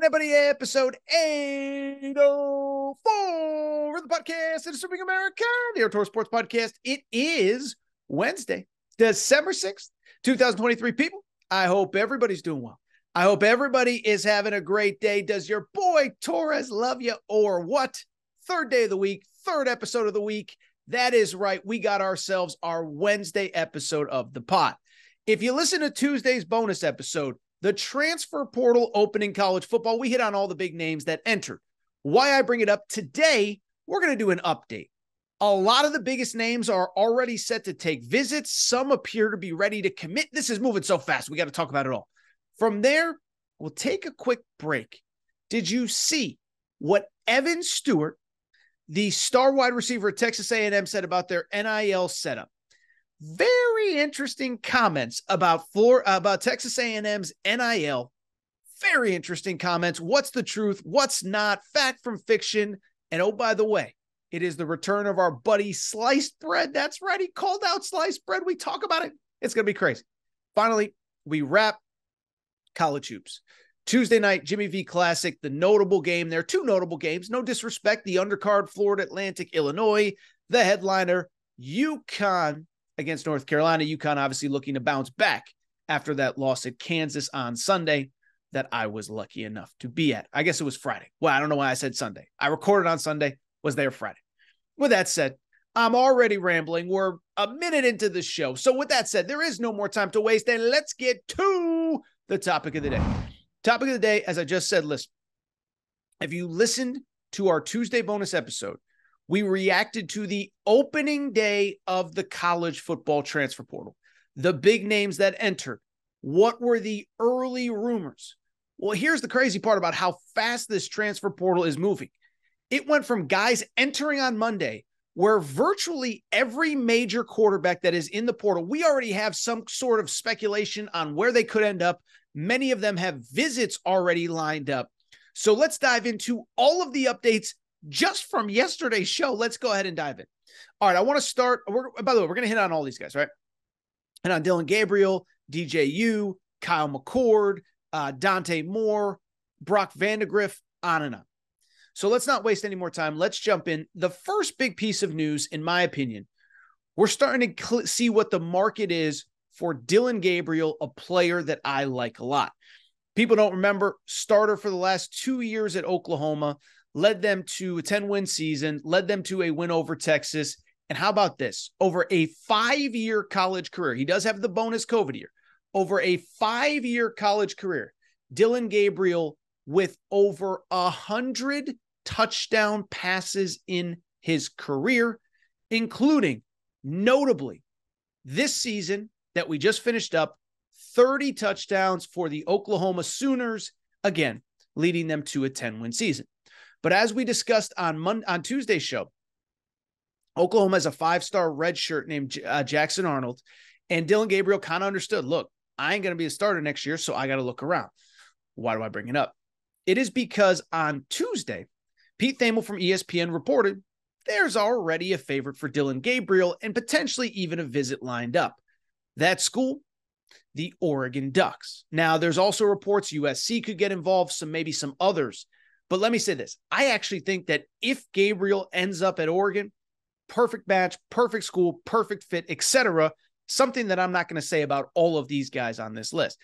Everybody, episode 804 of the podcast. It's Serving America, the Outdoor Sports Podcast. It is Wednesday, December 6th, 2023. People, I hope everybody's doing well. I hope everybody is having a great day. Does your boy Torres love you or what? Third day of the week, third episode of the week. That is right. We got ourselves our Wednesday episode of the pod. If you listen to Tuesday's bonus episode, the transfer portal opening college football, we hit on all the big names that entered. Why I bring it up today, we're going to do an update. A lot of the biggest names are already set to take visits. Some appear to be ready to commit. This is moving so fast. We got to talk about it all. From there, we'll take a quick break. Did you see what Evan Stewart, the star wide receiver at Texas A&M, said about their NIL setup? Very interesting comments about Texas A&M's NIL. Very interesting comments. What's the truth? What's not? Fact from fiction. And oh, by the way, it is the return of our buddy Sliced Bread. That's right. He called out Sliced Bread. We talk about it. It's going to be crazy. Finally, we wrap college hoops. Tuesday night, Jimmy V Classic, the notable game there. Two notable games. No disrespect. The undercard, Florida Atlantic, Illinois. The headliner, UConn against North Carolina. UConn obviously looking to bounce back after that loss at Kansas on Sunday that I was lucky enough to be at. I guess it was Friday. Well, I don't know why I said Sunday. I recorded on Sunday, was there Friday. With that said, I'm already rambling. We're a minute into the show. So with that said, there is no more time to waste, and let's get to the topic of the day. Topic of the day, as I just said, listen, if you listened to our Tuesday bonus episode, we reacted to the opening day of the college football transfer portal, the big names that entered. What were the early rumors? Well, here's the crazy part about how fast this transfer portal is moving. It went from guys entering on Monday, where virtually every major quarterback that is in the portal, we already have some sort of speculation on where they could end up. Many of them have visits already lined up. So let's dive into all of the updates just from yesterday's show. Let's go ahead and dive in. All right, I want to start. By the way, we're going to hit on all these guys, right? And on Dillon, Gabriel, DJU, Kyle McCord, Dante Moore, Brock Vandagriff, on and on. So let's not waste any more time. Let's jump in. The first big piece of news, in my opinion, we're starting to see what the market is for Dillon Gabriel, a player that I like a lot. People don't remember, starter for the last 2 years at Oklahoma, led them to a 10-win season, led them to a win over Texas. And how about this? Over a 5-year college career, he does have the bonus COVID year. Over a 5-year college career, Dillon Gabriel with over 100 touchdown passes in his career, including, notably, this season that we just finished up, 30 touchdowns for the Oklahoma Sooners, again, leading them to a 10-win season. But as we discussed on Tuesday's show, Oklahoma has a 5-star redshirt named Jackson Arnold, and Dillon Gabriel kind of understood, look, I ain't going to be a starter next year, so I got to look around. Why do I bring it up? It is because on Tuesday, Pete Thamel from ESPN reported there's already a favorite for Dillon Gabriel and potentially even a visit lined up. That school, the Oregon Ducks. Now, there's also reports USC could get involved, maybe some others. But let me say this. I actually think that if Gabriel ends up at Oregon, perfect match, perfect school, perfect fit, etc. Something that I'm not going to say about all of these guys on this list.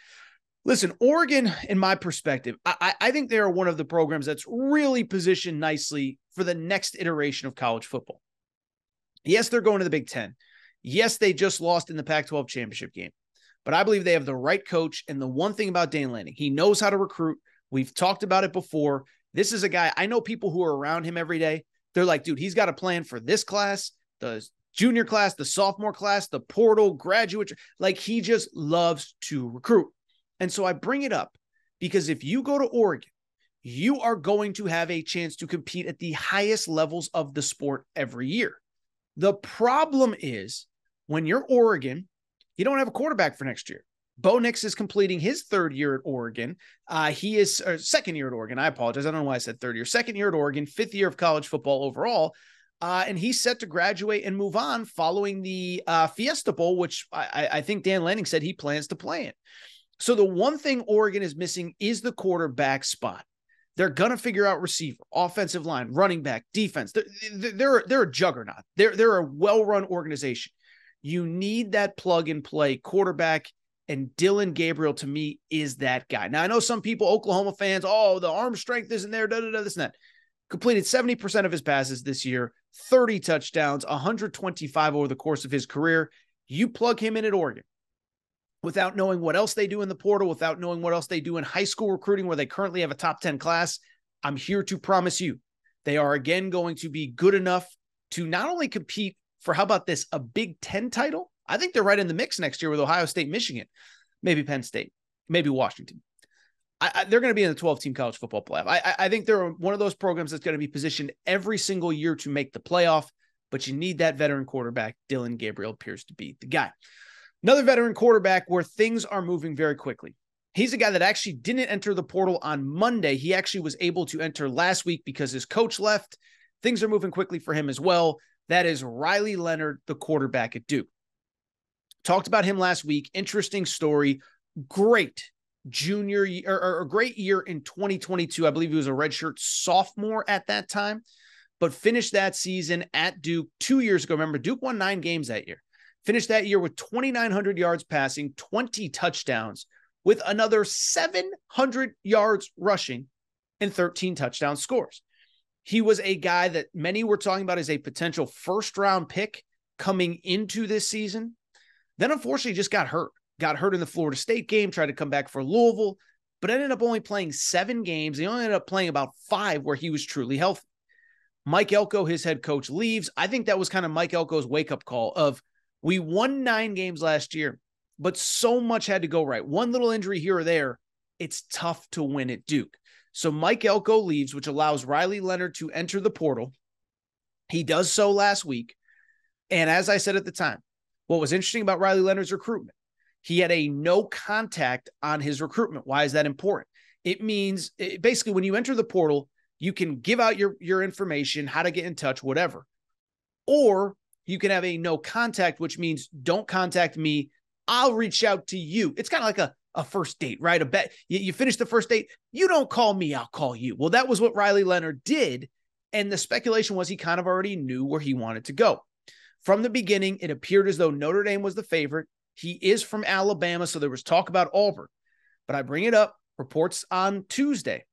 Listen, Oregon, in my perspective, I think they are one of the programs that's really positioned nicely for the next iteration of college football. Yes, they're going to the Big Ten. Yes, they just lost in the Pac-12 championship game. But I believe they have the right coach. And the one thing about Dane Lanning, he knows how to recruit. We've talked about it before. This is a guy, I know people who are around him every day. They're like, dude, he's got a plan for this class, the junior class, the sophomore class, the portal, graduate. Like, he just loves to recruit. And so I bring it up because if you go to Oregon, you are going to have a chance to compete at the highest levels of the sport every year. The problem is when you're Oregon, you don't have a quarterback for next year. Bo Nix is completing his third year at Oregon. He is second year at Oregon. I apologize. I don't know why I said third year. Second year at Oregon, 5th year of college football overall. And he's set to graduate and move on following the Fiesta Bowl, which I think Dan Lanning said he plans to play in. So the one thing Oregon is missing is the quarterback spot. They're going to figure out receiver, offensive line, running back, defense. They're a juggernaut. They're a well-run organization. You need that plug-and-play quarterback, and Dillon Gabriel, to me, is that guy. Now, I know some people, Oklahoma fans, the arm strength isn't there, this and that. Completed 70% of his passes this year, 30 touchdowns, 125 over the course of his career. You plug him in at Oregon without knowing what else they do in the portal, without knowing what else they do in high school recruiting where they currently have a top 10 class. I'm here to promise you they are again going to be good enough to not only compete for, how about this, a Big Ten title? I think they're right in the mix next year with Ohio State, Michigan, maybe Penn State, maybe Washington. They're going to be in the 12-team college football playoff. I think they're one of those programs that's going to be positioned every single year to make the playoff, but you need that veteran quarterback. Dillon Gabriel appears to be the guy. Another veteran quarterback where things are moving very quickly. He's a guy that actually didn't enter the portal on Monday. He actually was able to enter last week because his coach left. Things are moving quickly for him as well. That is Riley Leonard, the quarterback at Duke. Talked about him last week. Interesting story. Great junior year, or a great year in 2022. I believe he was a redshirt sophomore at that time, but finished that season at Duke 2 years ago. Remember, Duke won 9 games that year. Finished that year with 2,900 yards passing, 20 touchdowns, with another 700 yards rushing and 13 touchdown scores. He was a guy that many were talking about as a potential first-round pick coming into this season. Then, unfortunately, just got hurt. Got hurt in the Florida State game, tried to come back for Louisville, but ended up only playing 7 games. He only ended up playing about 5 where he was truly healthy. Mike Elko, his head coach, leaves. I think that was kind of Mike Elko's wake-up call of, we won 9 games last year, but so much had to go right. One little injury here or there, it's tough to win at Duke. So Mike Elko leaves, which allows Riley Leonard to enter the portal. He does so last week. And as I said at the time, what was interesting about Riley Leonard's recruitment, he had a no contact on his recruitment. Why is that important? It means basically when you enter the portal, you can give out your information, how to get in touch, whatever. Or you can have a no contact, which means don't contact me. I'll reach out to you. It's kind of like a first date, right? You finish the first date. You don't call me, I'll call you. Well, that was what Riley Leonard did. And the speculation was he kind of already knew where he wanted to go. From the beginning, it appeared as though Notre Dame was the favorite. He is from Alabama, so there was talk about Auburn. But I bring it up, reports on Tuesday.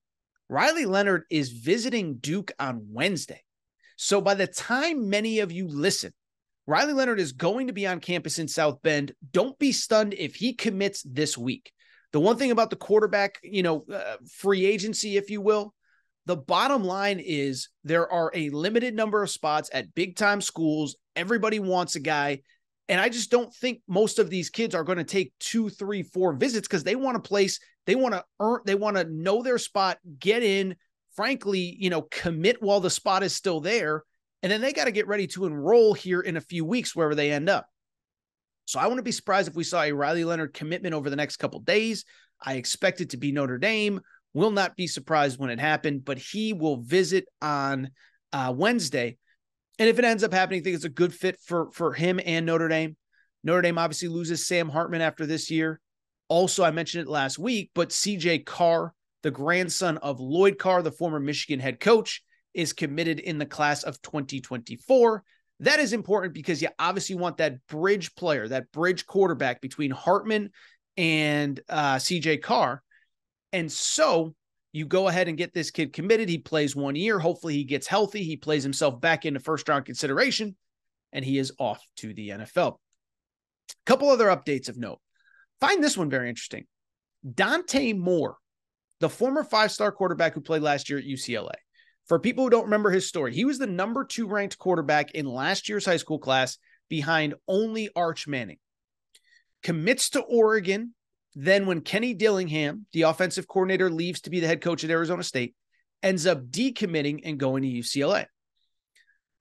Riley Leonard is visiting Duke on Wednesday. So by the time many of you listen, Riley Leonard is going to be on campus in South Bend. Don't be stunned if he commits this week. The one thing about the quarterback, free agency, if you will, the bottom line is there are a limited number of spots at big-time schools. Everybody wants a guy. And I just don't think most of these kids are going to take 2, 3, 4 visits because they want a place, they want to earn, they want to know their spot, get in, frankly, commit while the spot is still there. And then they got to get ready to enroll here in a few weeks, wherever they end up. So I wouldn't be surprised if we saw a Riley Leonard commitment over the next couple of days. I expect it to be Notre Dame. Will not be surprised when it happened, but he will visit on Wednesday. And if it ends up happening, I think it's a good fit for him and Notre Dame. Notre Dame obviously loses Sam Hartman after this year. Also, I mentioned it last week, but CJ Carr, the grandson of Lloyd Carr, the former Michigan head coach, is committed in the class of 2024. That is important because you obviously want that bridge player, that bridge quarterback between Hartman and CJ Carr. And so you go ahead and get this kid committed. He plays 1 year. Hopefully he gets healthy. He plays himself back into first-round consideration, and he is off to the NFL. A couple other updates of note. Find this one very interesting. Dante Moore, the former 5-star quarterback who played last year at UCLA. For people who don't remember his story, he was the number 2 ranked quarterback in last year's high school class behind only Arch Manning. Commits to Oregon. Then when Kenny Dillingham, the offensive coordinator, leaves to be the head coach at Arizona State, ends up decommitting and going to UCLA.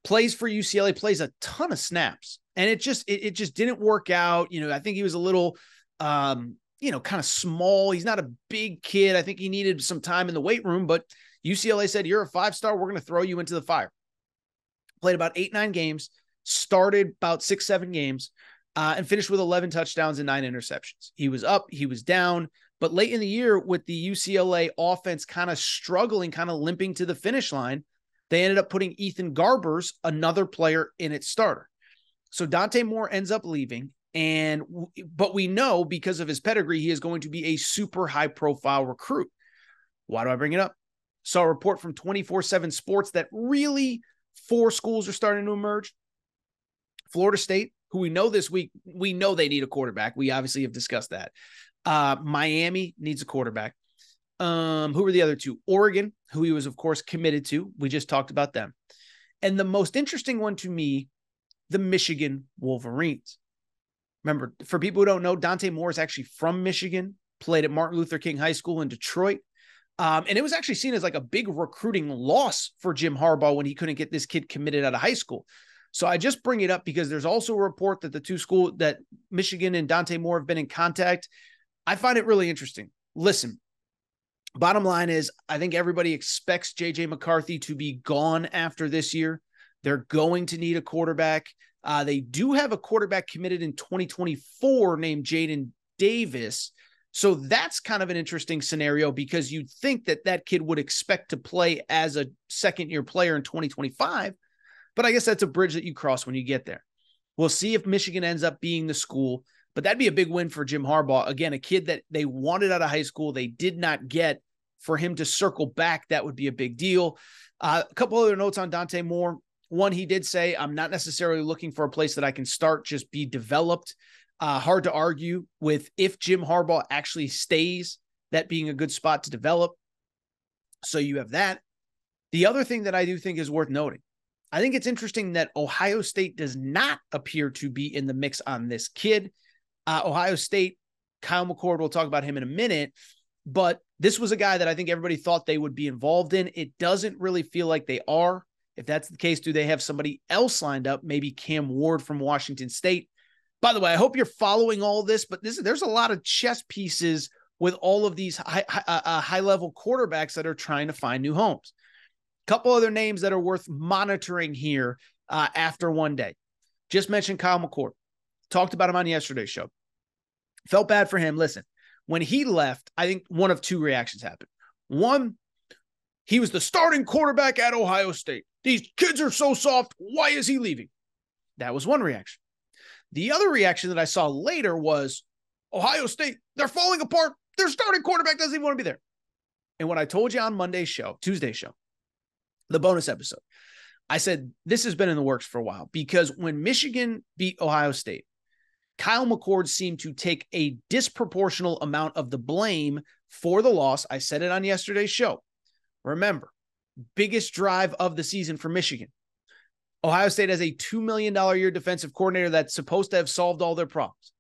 Plays for UCLA, plays a ton of snaps. And it just didn't work out. I think he was a little, kind of small. He's not a big kid. I think he needed some time in the weight room, but UCLA said, you're a 5-star. We're going to throw you into the fire. Played about 8-9 games, started about 6-7 games, and finished with 11 touchdowns and 9 interceptions. He was up, he was down, But late in the year, with the UCLA offense kind of struggling, kind of limping to the finish line, they ended up putting Ethan Garbers, another player, in its starter. So Dante Moore ends up leaving. But we know because of his pedigree, he is going to be a super high profile recruit. Why do I bring it up? Saw a report from 24/7 Sports that really 4 schools are starting to emerge. Florida State, who we know this week, we know they need a quarterback. We obviously have discussed that. Miami needs a quarterback. Who were the other 2? Oregon, who he was, of course, committed to. We just talked about them. And the most interesting one to me, the Michigan Wolverines. Remember, for people who don't know, Dante Moore is actually from Michigan, played at Martin Luther King High School in Detroit. And it was actually seen as like a big recruiting loss for Jim Harbaugh when he couldn't get this kid committed out of high school. So I just bring it up because there's also a report that the 2 schools, that Michigan and Dante Moore, have been in contact. I find it really interesting. Listen, bottom line is, I think everybody expects J.J. McCarthy to be gone after this year. They're going to need a quarterback. They do have a quarterback committed in 2024 named Jaden Davis. So that's kind of an interesting scenario because you'd think that that kid would expect to play as a second-year player in 2025. But I guess that's a bridge that you cross when you get there. We'll see if Michigan ends up being the school. But that'd be a big win for Jim Harbaugh. Again, a kid that they wanted out of high school, they did not get. For him to circle back, that would be a big deal. A couple other notes on Dante Moore. One, he did say, I'm not necessarily looking for a place that I can start, just be developed. Hard to argue with if Jim Harbaugh actually stays, that being a good spot to develop. So you have that. The other thing that I do think is worth noting, I think it's interesting that Ohio State does not appear to be in the mix on this kid. Ohio State, Kyle McCord, we'll talk about him in a minute, but this was a guy that I think everybody thought they would be involved in. It doesn't really feel like they are. If that's the case, do they have somebody else lined up? Maybe Cam Ward from Washington State. By the way, I hope you're following all this, but there's a lot of chess pieces with all of these high-level quarterbacks that are trying to find new homes. A couple other names that are worth monitoring here after one day. Just mentioned Kyle McCord. Talked about him on yesterday's show. Felt bad for him. Listen, when he left, I think one of 2 reactions happened. One, he was the starting quarterback at Ohio State. These kids are so soft. Why is he leaving? That was one reaction. The other reaction that I saw later was, Ohio State, they're falling apart. Their starting quarterback doesn't even want to be there. And what I told you on Tuesday's show, the bonus episode, I said, this has been in the works for a while because when Michigan beat Ohio State, Kyle McCord seemed to take a disproportional amount of the blame for the loss. I said it on yesterday's show. Remember, biggest drive of the season for Michigan. Ohio State has a $2 million a year defensive coordinator that's supposed to have solved all their problems.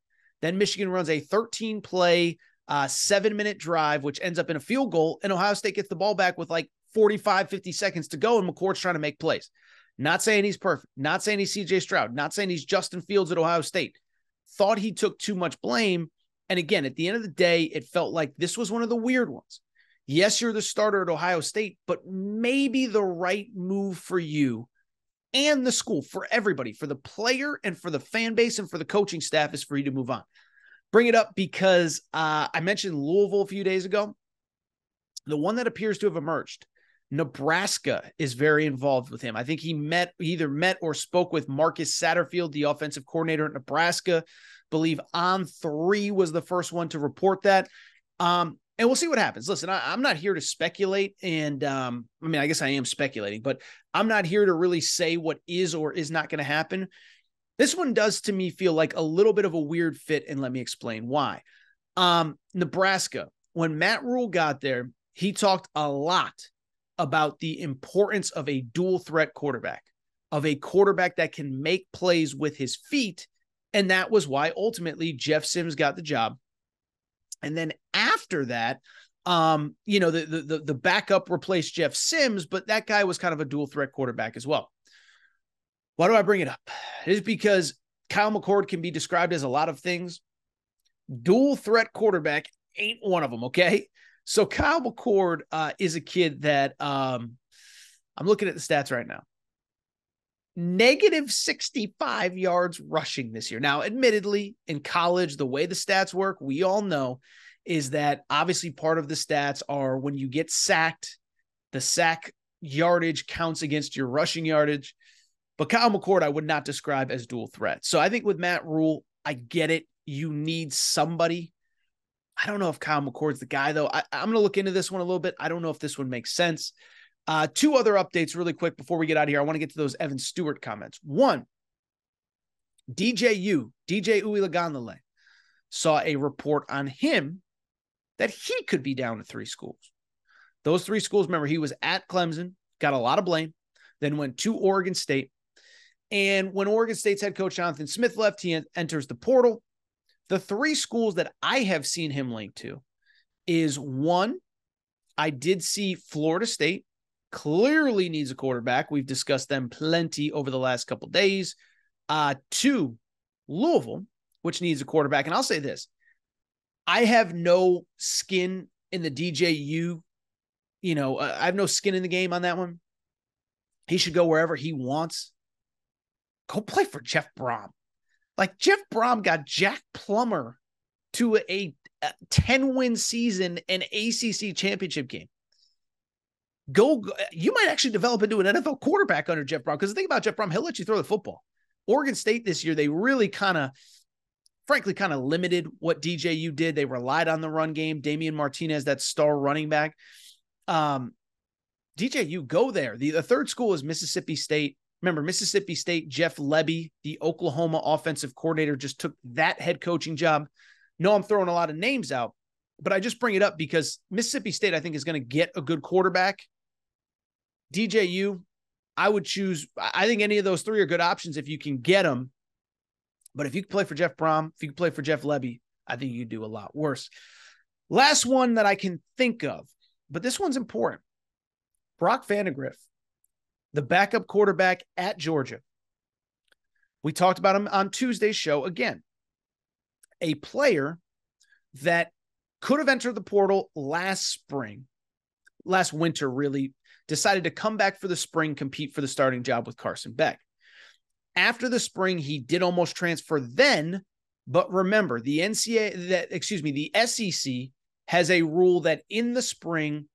Then Michigan runs a 13-play, 7-minute drive, which ends up in a field goal, and Ohio State gets the ball back with like 45, 50 seconds to go, and McCord's trying to make plays. Not saying he's perfect. Not saying he's CJ Stroud. Not saying he's Justin Fields at Ohio State. Thought he took too much blame. And again, at the end of the day, it felt like this was one of the weird ones. Yes, you're the starter at Ohio State, but maybe the right move for you and the school, for everybody, for the player and for the fan base and for the coaching staff is for you to move on. Bring it up because I mentioned Louisville a few days ago. The one that appears to have emerged, Nebraska, is very involved with him. I think he either met or spoke with Marcus Satterfield, the offensive coordinator at Nebraska. I believe On3 was the first one to report that. And we'll see what happens. Listen, I'm not here to speculate. And I guess I am speculating, but I'm not here to really say what is or is not going to happen. This one does to me feel like a little bit of a weird fit. And let me explain why. Nebraska, when Matt Rule got there, he talked a lot about the importance of a dual threat quarterback, of a quarterback that can make plays with his feet. And that was why ultimately Jeff Sims got the job. And then after that, the backup replaced Jeff Sims, but that guy was kind of a dual threat quarterback as well. Why do I bring it up? It is because Kyle McCord can be described as a lot of things. Dual threat quarterback ain't one of them, okay? So Kyle McCord is a kid that I'm looking at the stats right now. Negative 65 yards rushing this year. Now, admittedly, in college, the way the stats work, we all know is that obviously part of the stats are when you get sacked, the sack yardage counts against your rushing yardage. But Kyle McCord, I would not describe as dual threat. So I think with Matt Rule, I get it. You need somebody. I don't know if Kyle McCord's the guy, though. I'm going to look into this one a little bit. I don't know if this one makes sense. Two other updates really quick before we get out of here. I want to get to those Evan Stewart comments. One, DJ Uiagalelei, saw a report on him that he could be down to 3 schools. Those 3 schools, remember, he was at Clemson, got a lot of blame, then went to Oregon State. And when Oregon State's head coach Jonathan Smith left, he enters the portal. The 3 schools that I have seen him linked to is, one, I did see Florida State clearly needs a quarterback. We've discussed them plenty over the last couple of days. 2, Louisville, which needs a quarterback. And I'll say this, I have no skin in the DJU. I have no skin in the game on that one. He should go wherever he wants. Go play for Jeff Brom. Like, Jeff Brom got Jack Plummer to a 10-win season and ACC championship game. You might actually develop into an NFL quarterback under Jeff Brom, because the thing about Jeff Brom, he'll let you throw the football. Oregon State this year, they really frankly limited what DJU did. They relied on the run game. Damian Martinez, that star running back. DJU, go there. The third school is Mississippi State. Remember, Mississippi State, Jeff Lebby, the Oklahoma offensive coordinator, just took that head coaching job. No, I'm throwing a lot of names out, but I just bring it up because Mississippi State, I think, is going to get a good quarterback. DJU, I would choose. I think any of those 3 are good options if you can get them. But if you can play for Jeff Brom, if you can play for Jeff Lebby, I think you could do a lot worse. Last one that I can think of, but this one's important. Brock Vandagriff, the backup quarterback at Georgia. We talked about him on Tuesday's show. Again, a player that could have entered the portal last winter, really, decided to come back for the spring, compete for the starting job with Carson Beck. After the spring, he did almost transfer then, but remember, the SEC has a rule that in the spring,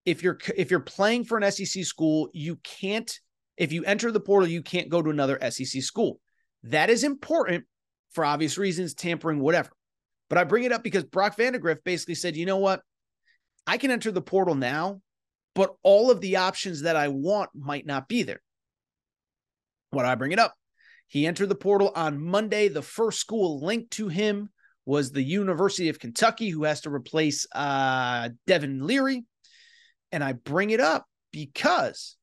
if you're playing for an SEC school, you can't, if you enter the portal, you can't go to another SEC school. That is important for obvious reasons, tampering, whatever. But I bring it up because Brock Vandagriff basically said, you know what? I can enter the portal now, but all of the options that I want might not be there. Why do I bring it up? He entered the portal on Monday. The first school linked to him was the University of Kentucky, who has to replace Devin Leary. And I bring it up because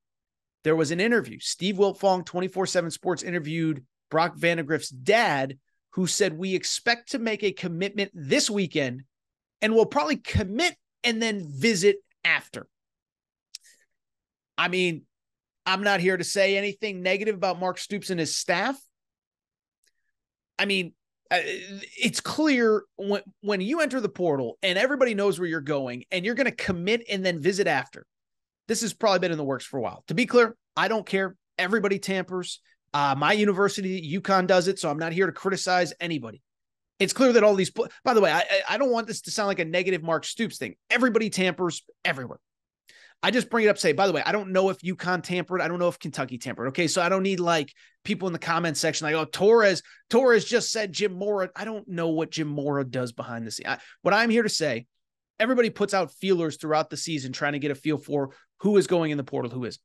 there was an interview. Steve Wiltfong, 24/7 Sports, interviewed Brock Vandagriff's dad, who said, we expect to make a commitment this weekend and we'll probably commit and then visit after. I mean, I'm not here to say anything negative about Mark Stoops and his staff. I mean, it's clear when you enter the portal and everybody knows where you're going and you're going to commit and then visit after. This has probably been in the works for a while. To be clear, I don't care. Everybody tampers. My university, UConn, does it, so I'm not here to criticize anybody. It's clear that all these, by the way, I don't want this to sound like a negative Mark Stoops thing. Everybody tampers everywhere. I just bring it up, say, by the way, I don't know if UConn tampered. I don't know if Kentucky tampered. Okay, so I don't need like people in the comment section like, oh, Torres just said Jim Mora. I don't know what Jim Mora does behind the scene. What I'm here to say, everybody puts out feelers throughout the season trying to get a feel for who is going in the portal, who isn't.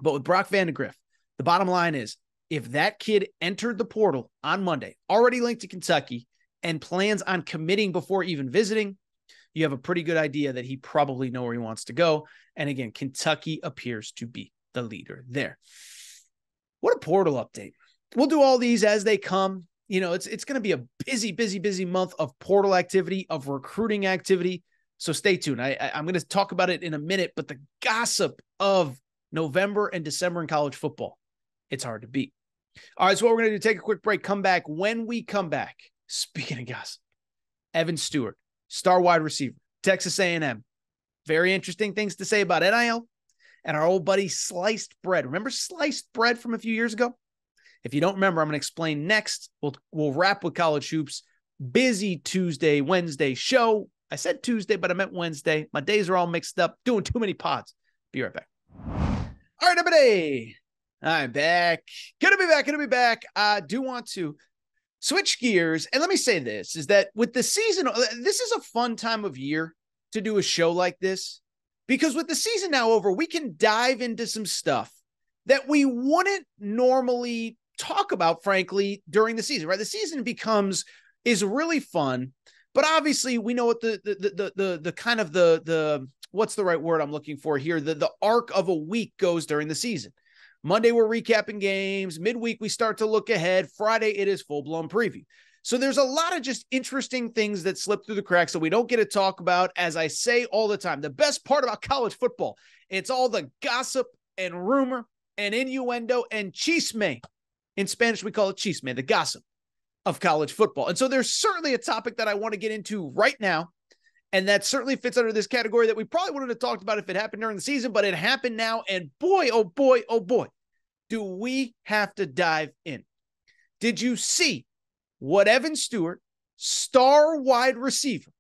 But with Brock Vandagriff, the bottom line is, if that kid entered the portal on Monday, already linked to Kentucky, and plans on committing before even visiting, you have a pretty good idea that he probably knows where he wants to go. And again, Kentucky appears to be the leader there. What a portal update. We'll do all these as they come. You know, it's going to be a busy month of portal activity, of recruiting activity. So stay tuned. I'm going to talk about it in a minute, but the gossip of November and December in college football, it's hard to beat. All right, so what we're going to do, take a quick break, come back. When we come back, speaking of gossip, Evan Stewart, star wide receiver, Texas A&M. Very interesting things to say about NIL and our old buddy Sliced Bread. Remember Sliced Bread from a few years ago? If you don't remember, I'm going to explain next. We'll wrap with college hoops. busy Tuesday, Wednesday show. I said Tuesday, but I meant Wednesday. My days are all mixed up, doing too many pods. Be right back. All right, everybody. I'm back. Gonna be back. I do want to switch gears. And let me say this, is that with the season, this is a fun time of year to do a show like this, because with the season now over, we can dive into some stuff that we wouldn't normally talk about, frankly, during the season, right? The season is really fun, but obviously we know what the kind of the what's the right word I'm looking for here? The arc of a week goes during the season. Monday, we're recapping games. Midweek, we start to look ahead. Friday, it is full-blown preview. So there's a lot of just interesting things that slip through the cracks that we don't get to talk about. As I say all the time, the best part about college football, it's all the gossip and rumor and innuendo and chisme. In Spanish, we call it chisme, the gossip of college football. And so there's certainly a topic that I want to get into right now, and that certainly fits under this category that we probably wouldn't have talked about if it happened during the season, but it happened now. And boy, oh boy, oh boy, do we have to dive in. Did you see what Evan Stewart, star wide receiver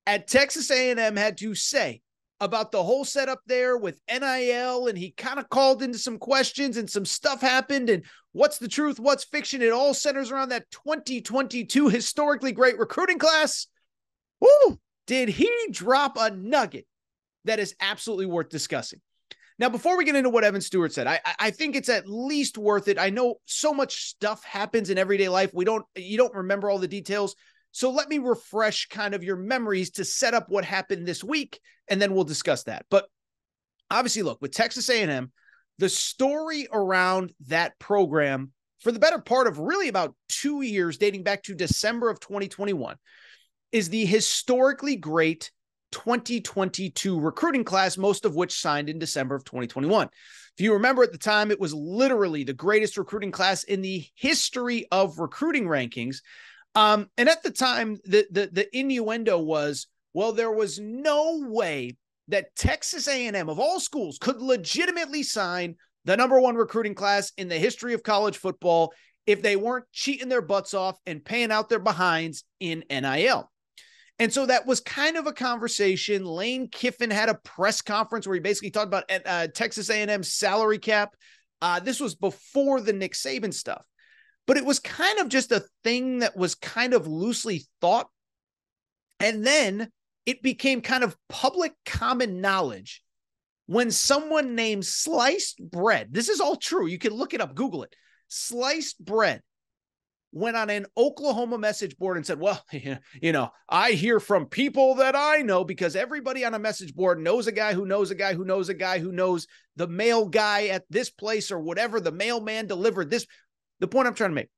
at Texas A&M, had to say about the whole setup there with NIL? And he kind of called into some questions, and some stuff happened. And what's the truth? What's fiction? It all centers around that 2022 historically great recruiting class. Woo! Did he drop a nugget that is absolutely worth discussing? Now, before we get into what Evan Stewart said, I think it's at least worth it. I know so much stuff happens in everyday life. You don't remember all the details. So let me refresh kind of your memories to set up what happened this week, and then we'll discuss that. But obviously, look, with Texas A&M, the story around that program for the better part of really about 2 years, dating back to December of 2021, is the historically great 2022 recruiting class, most of which signed in December of 2021. If you remember, at the time, it was literally the greatest recruiting class in the history of recruiting rankings. And at the time, the innuendo was, well, there was no way that Texas A&M, of all schools, could legitimately sign the number one recruiting class in the history of college football if they weren't cheating their butts off and paying out their behinds in NIL. And so that was kind of a conversation. Lane Kiffin had a press conference where he basically talked about Texas A&M's salary cap. This was before the Nick Saban stuff, but it was kind of just a thing that was kind of loosely thought. And then it became kind of public common knowledge when someone named Sliced Bread, this is all true, you can look it up, Google it, Sliced Bread, went on an Oklahoma message board and said, well, I hear from people that I know, because everybody on a message board knows a guy who knows a guy who knows a guy who knows the mail guy at this place or whatever, the mailman delivered this. The point I'm trying to make,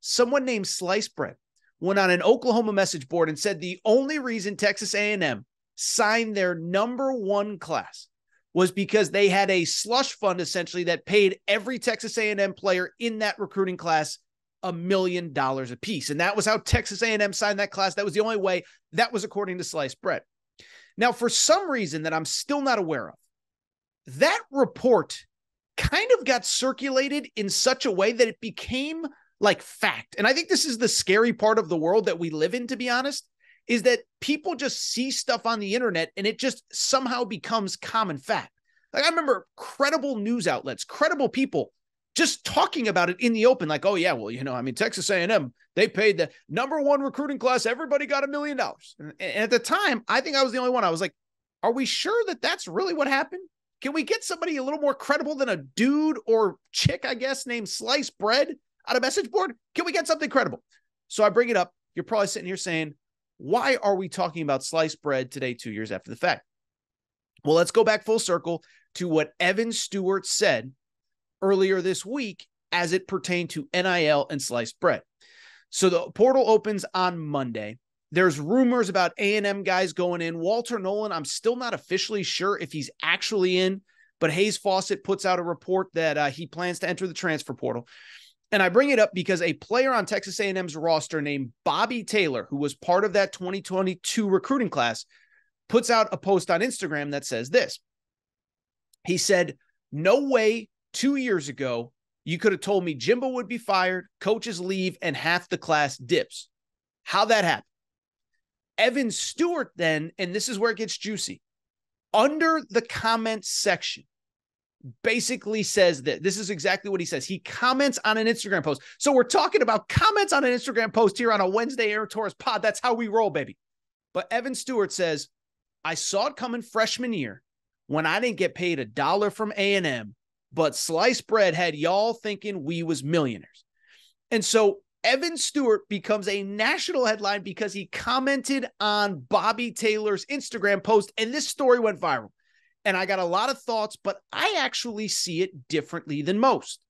someone named Sliced Bread went on an Oklahoma message board and said the only reason Texas A&M signed their number one class was because they had a slush fund, essentially, that paid every Texas A&M player in that recruiting class $1 million a piece. And that was how Texas A&M signed that class. That was the only way. That was according to Sliced Bread. Now, for some reason that I'm still not aware of, that report kind of got circulated in such a way that it became like fact. And I think this is the scary part of the world that we live in, to be honest, is that people just see stuff on the internet and it just somehow becomes common fact. Like, I remember credible news outlets, credible people just talking about it in the open, like, oh yeah, well, Texas A&M, they paid the number one recruiting class. Everybody got $1 million. And at the time, I think I was the only one. I was like, are we sure that that's really what happened? Can we get somebody a little more credible than a dude or chick, I guess, named Sliced Bread on a message board? Can we get something credible? So I bring it up. You're probably sitting here saying, why are we talking about Sliced Bread today, 2 years after the fact? Well, let's go back full circle to what Evan Stewart said earlier this week as it pertained to NIL and Sliced Bread. So the portal opens on Monday. There's rumors about A&M guys going in. Walter Nolan, I'm still not officially sure if he's actually in, but Hayes Fawcett puts out a report that he plans to enter the transfer portal. And I bring it up because a player on Texas A&M's roster named Bobby Taylor, who was part of that 2022 recruiting class, puts out a post on Instagram that says this. He said, no way 2 years ago you could have told me Jimbo would be fired, coaches leave, and half the class dips. How that happened. Evan Stewart then, and this is where it gets juicy, under the comments section, basically says that this is exactly what he says. He comments on an Instagram post. So we're talking about comments on an Instagram post here on a Wednesday Aaron Torres pod. That's how we roll, baby. But Evan Stewart says, I saw it coming freshman year when I didn't get paid $1 from A&M, but sliced bread had y'all thinking we was millionaires. And so Evan Stewart becomes a national headline because he commented on Bobby Taylor's Instagram post, and this story went viral. And I got a lot of thoughts, but I actually see it differently than most.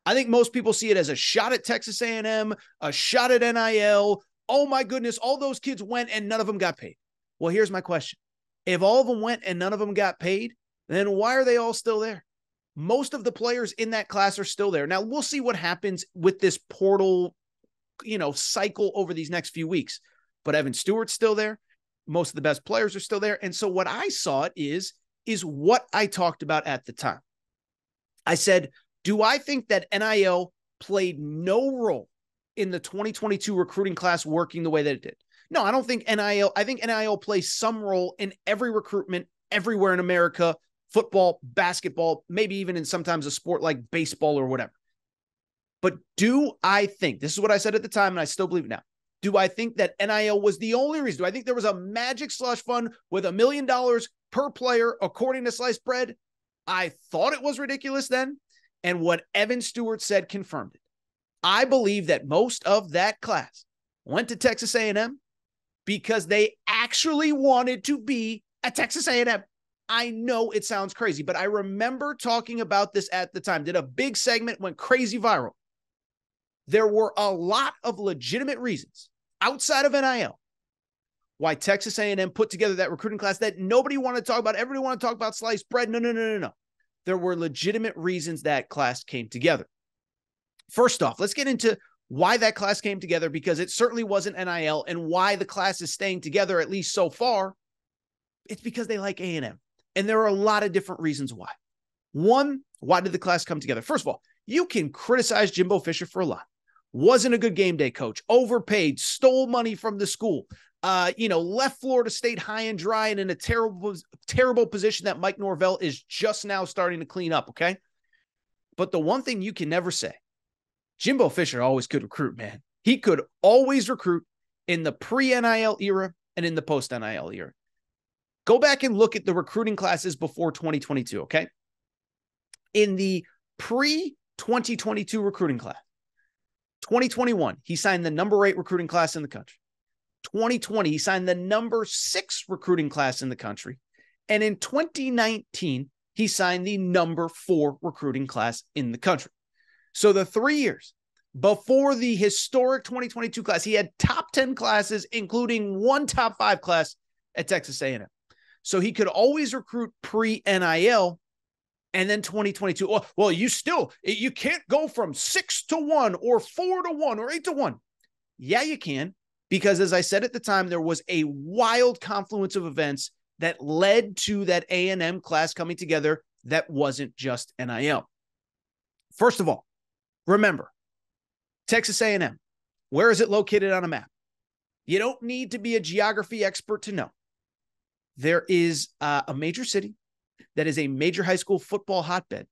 I think most people see it as a shot at Texas A&M, a shot at NIL. Oh my goodness, all those kids went and none of them got paid. Well, here's my question. If all of them went and none of them got paid, then why are they all still there? Most of the players in that class are still there. Now, we'll see what happens with this portal, cycle over these next few weeks. But Evan Stewart's still there. Most of the best players are still there. And so what I saw is what I talked about at the time. I said, do I think that NIL played no role in the 2022 recruiting class working the way that it did? No, I don't think NIL. I think NIL plays some role in every recruitment everywhere in America, football, basketball, maybe even in sometimes a sport like baseball or whatever. But do I think, this is what I said at the time, and I still believe it now, do I think that NIL was the only reason? Do I think there was a magic slush fund with $1 million per player, according to Sliced Bread? I thought it was ridiculous then, and what Evan Stewart said confirmed it. I believe that most of that class went to Texas A&M because they actually wanted to be at Texas A&M. I know it sounds crazy, but I remember talking about this at the time. Did a big segment, went crazy viral. There were a lot of legitimate reasons outside of NIL why Texas A&M put together that recruiting class that nobody wanted to talk about. Everybody wanted to talk about sliced bread. No. There were legitimate reasons that class came together. First off, let's get into why that class came together, because it certainly wasn't NIL, and why the class is staying together, at least so far. It's because they like A&M. And there are a lot of different reasons why. One, why did the class come together? First of all, you can criticize Jimbo Fisher for a lot. Wasn't a good game day coach, overpaid, stole money from the school, left Florida State high and dry and in a terrible position that Mike Norvell is just now starting to clean up, okay? But the one thing you can never say, Jimbo Fisher always could recruit, man. He could always recruit in the pre-NIL era and in the post-NIL era. Go back and look at the recruiting classes before 2022, okay? In the pre-2022 recruiting class, 2021, he signed the number 8 recruiting class in the country. 2020, he signed the number 6 recruiting class in the country. And in 2019, he signed the number 4 recruiting class in the country. So the 3 years before the historic 2022 class, he had top 10 classes, including one top 5 class at Texas A&M. So he could always recruit pre-NIL. And then 2022, well, you can't go from 6-1 or 4-1 or 8-1. Yeah, you can. Because as I said at the time, there was a wild confluence of events that led to that A&M class coming together that wasn't just NIL. First of all, remember, Texas A&M, where is it located on a map? You don't need to be a geography expert to know. There is a major city that is a major high school football hotbed,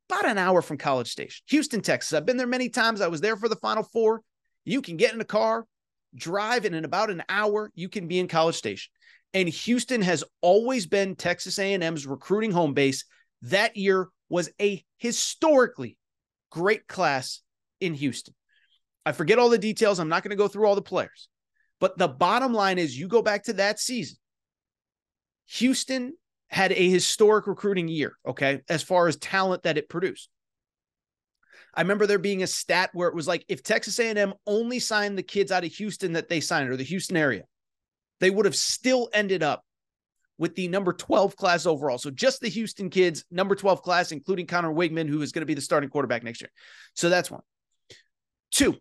about an hour from College Station, Houston, Texas. I've been there many times. I was there for the Final Four. You can get in a car, drive, and in about an hour, you can be in College Station. And Houston has always been Texas A&M's recruiting home base. That year was a historically great class in Houston. I forget all the details. I'm not going to go through all the players. But the bottom line is, you go back to that season, Houston had a historic recruiting year, okay, as far as talent that it produced. I remember there being a stat where it was like, if Texas A&M only signed the kids out of Houston that they signed, or the Houston area, they would have still ended up with the number 12 class overall. So just the Houston kids, number 12 class, including Connor Wigman, who is going to be the starting quarterback next year. So that's one. 2,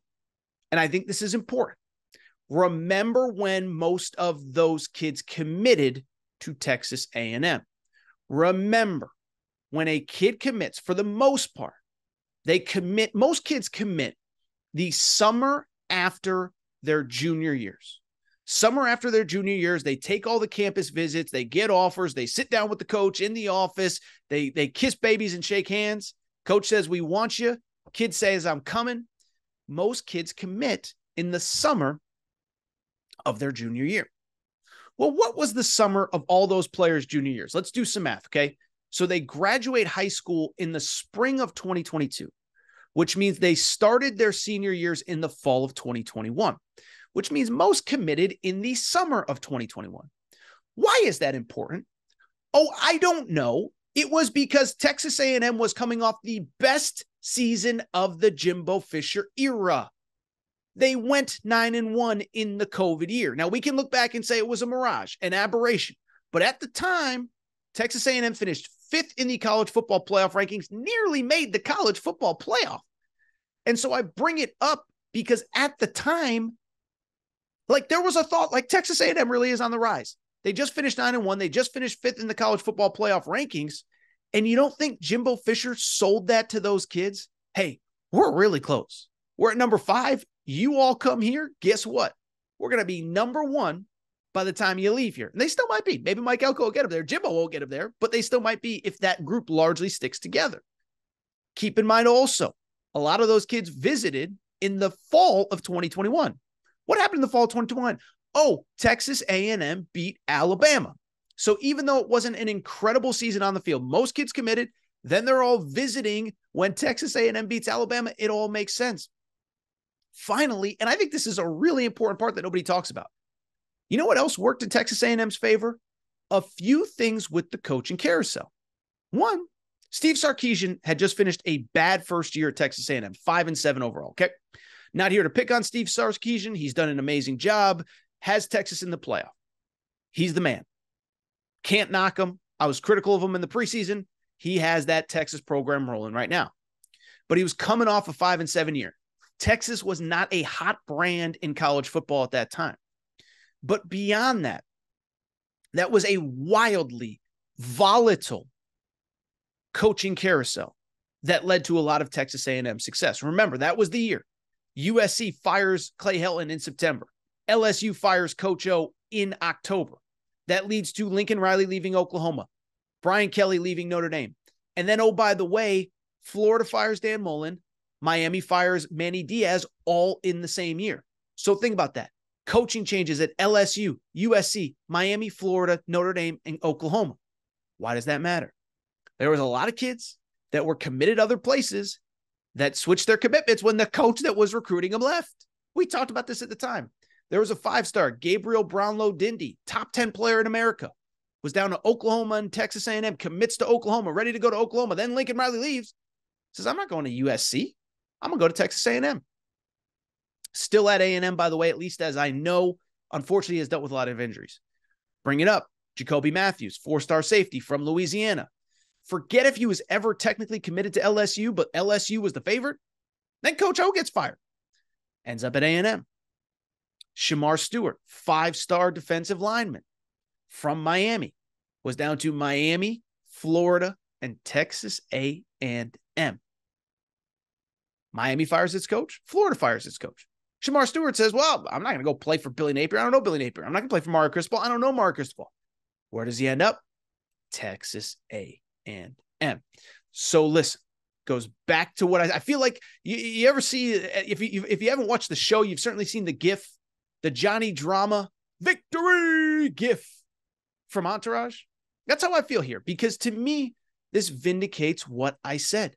and I think this is important. Remember when most of those kids committed to Texas A&M. Remember, when a kid commits, for the most part, most kids commit the summer after their junior years. Summer after their junior years, they take all the campus visits, they get offers, they sit down with the coach in the office, they kiss babies and shake hands. Coach says, we want you. Kid says, I'm coming. Most kids commit in the summer of their junior year. Well, what was the summer of all those players' junior years? Let's do some math, okay? So they graduate high school in the spring of 2022, which means they started their senior years in the fall of 2021, which means most committed in the summer of 2021. Why is that important? Oh, I don't know. It was because Texas A&M was coming off the best season of the Jimbo Fisher era. They went 9-1 in the COVID year. Now, we can look back and say it was a mirage, an aberration. But at the time, Texas A&M finished 5th in the college football playoff rankings, nearly made the college football playoff. And so I bring it up because at the time, like there was a thought like Texas A&M really is on the rise. They just finished 9-1. They just finished 5th in the college football playoff rankings. And you don't think Jimbo Fisher sold that to those kids? Hey, we're really close. We're at number 5. You all come here. Guess what? We're going to be number 1 by the time you leave here. And they still might be. Maybe Mike Elko will get them there. Jimbo won't get them there, but they still might be if that group largely sticks together. Keep in mind also, a lot of those kids visited in the fall of 2021. What happened in the fall of 2021? Oh, Texas A&M beat Alabama. So even though it wasn't an incredible season on the field, most kids committed, then they're all visiting when Texas A&M beats Alabama. It all makes sense. Finally, and I think this is a really important part that nobody talks about. You know what else worked in Texas A&M's favor? A few things with the coaching carousel. One, Steve Sarkisian had just finished a bad first year at Texas A&M, 5-7 overall, okay? Not here to pick on Steve Sarkisian. He's done an amazing job, has Texas in the playoff. He's the man. Can't knock him. I was critical of him in the preseason. He has that Texas program rolling right now. But he was coming off a 5-7 year. Texas was not a hot brand in college football at that time. But beyond that, that was a wildly volatile coaching carousel that led to a lot of Texas A&M success. Remember, that was the year. USC fires Clay Helton in September. LSU fires Coach O in October. That leads to Lincoln Riley leaving Oklahoma, Brian Kelly leaving Notre Dame. And then, oh, by the way, Florida fires Dan Mullen, Miami fires Manny Diaz, all in the same year. So think about that. Coaching changes at LSU, USC, Miami, Florida, Notre Dame, and Oklahoma. Why does that matter? There was a lot of kids that were committed other places that switched their commitments when the coach that was recruiting them left. We talked about this at the time. There was a 5-star, Gabriel Brownlow-Dindy, top 10 player in America, was down to Oklahoma and Texas A&M, commits to Oklahoma, ready to go to Oklahoma. Then Lincoln Riley leaves, says, I'm not going to USC. I'm going to go to Texas A&M. Still at A&M, by the way, at least as I know, unfortunately has dealt with a lot of injuries. Bring it up. Jacoby Matthews, 4-star safety from Louisiana. Forget if he was ever technically committed to LSU, but LSU was the favorite. Then Coach O gets fired. Ends up at A&M. Shamar Stewart, 5-star defensive lineman from Miami, was down to Miami, Florida, and Texas A&M. Miami fires its coach. Florida fires its coach. Shamar Stewart says, well, I'm not going to go play for Billy Napier. I don't know Billy Napier. I'm not going to play for Mario Cristobal. I don't know Mario Cristobal. Where does he end up? Texas A&M. So listen, goes back to what I feel like you ever see, if you haven't watched the show, you've certainly seen the GIF, the Johnny Drama victory GIF from Entourage. That's how I feel here, because to me, this vindicates what I said.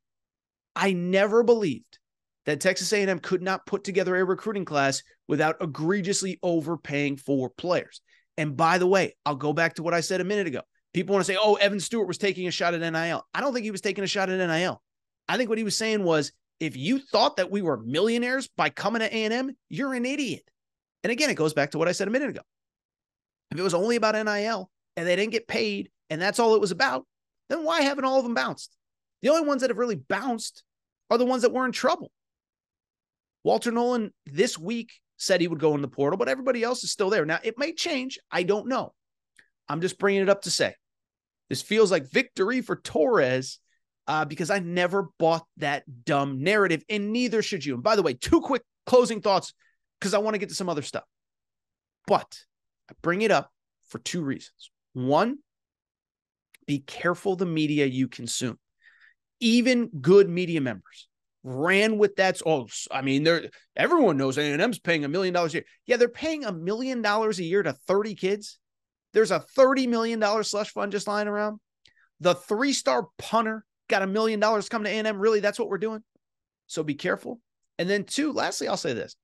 I never believed that Texas A&M could not put together a recruiting class without egregiously overpaying for players. And by the way, I'll go back to what I said a minute ago. People want to say, oh, Evan Stewart was taking a shot at NIL. I don't think he was taking a shot at NIL. I think what he was saying was, if you thought that we were millionaires by coming to A&M, you're an idiot. And again, it goes back to what I said a minute ago. If it was only about NIL and they didn't get paid and that's all it was about, then why haven't all of them bounced? The only ones that have really bounced are the ones that were in trouble. Walter Nolan this week said he would go in the portal, but everybody else is still there. Now, it may change. I don't know. I'm just bringing it up to say this feels like victory for Torres because I never bought that dumb narrative, and neither should you. And by the way, 2 quick closing thoughts because I want to get to some other stuff. But I bring it up for two reasons. One, be careful the media you consume. Even good media members ran with that. Oh, I mean, everyone knows A&M's paying $1 million a year. Yeah, they're paying $1 million a year to 30 kids. There's a $30 million slush fund just lying around. The 3-star punter got $1 million coming to A&M. Really, that's what we're doing. So be careful. And then two, lastly, I'll say this.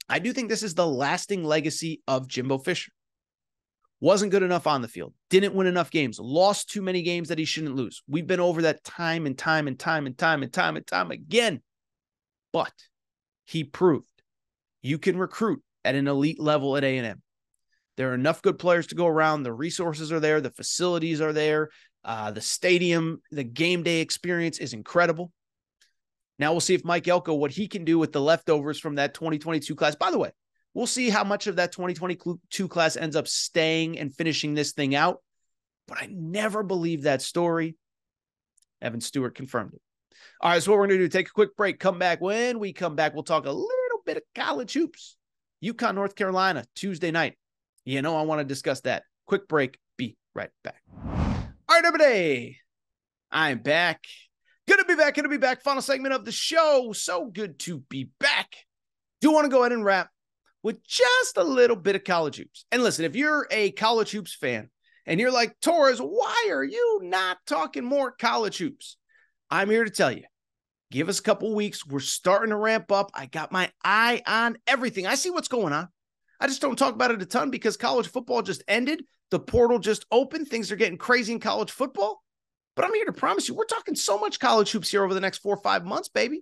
I do think this is the lasting legacy of Jimbo Fisher. Wasn't good enough on the field. Didn't win enough games. Lost too many games that he shouldn't lose. We've been over that time and time again. But he proved you can recruit at an elite level at A&M. There are enough good players to go around. The resources are there. The facilities are there. The stadium, the game day experience is incredible. Now we'll see if Mike Elko, what he can do with the leftovers from that 2022 class. By the way, we'll see how much of that 2022 class ends up staying and finishing this thing out. But I never believed that story. Evan Stewart confirmed it. All right, so what we're going to do, take a quick break, come back. When we come back, we'll talk a little bit of college hoops. UConn, North Carolina, Tuesday night. You know I want to discuss that. Quick break. Be right back. All right, everybody. I'm back. Good to be back. Final segment of the show. So good to be back. Do want to go ahead and wrap with just a little bit of college hoops. And listen, if you're a college hoops fan and you're like, Torres, why are you not talking more college hoops? I'm here to tell you, give us a couple weeks. We're starting to ramp up. I got my eye on everything. I see what's going on. I just don't talk about it a ton because college football just ended. The portal just opened. Things are getting crazy in college football. But I'm here to promise you, we're talking so much college hoops here over the next 4 or 5 months, baby.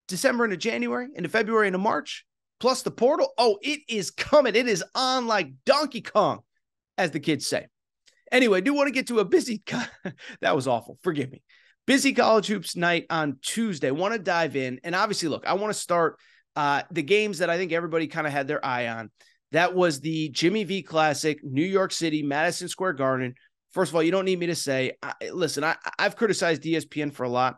December into January, into February, into March, plus the portal. Oh, it is coming. It is on like Donkey Kong, as the kids say. Anyway, I do want to get to a busy, that was awful. Forgive me. Busy college hoops night on Tuesday. Want to dive in. And obviously, look, I want to start the games that I think everybody kind of had their eye on. That was the Jimmy V Classic, New York City, Madison Square Garden. First of all, you don't need me to say, listen, I've criticized ESPN for a lot.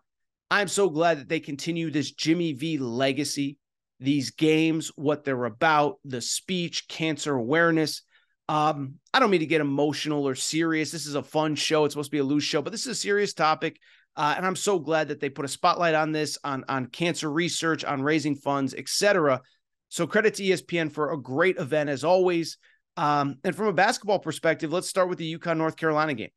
I'm so glad that they continue this Jimmy V legacy, these games, what they're about, the speech, cancer awareness. I don't mean to get emotional or serious. This is a fun show. It's supposed to be a loose show, but this is a serious topic. And I'm so glad that they put a spotlight on this, on cancer research, on raising funds, etc. So credit to ESPN for a great event as always. And from a basketball perspective, let's start with the UConn-North Carolina game.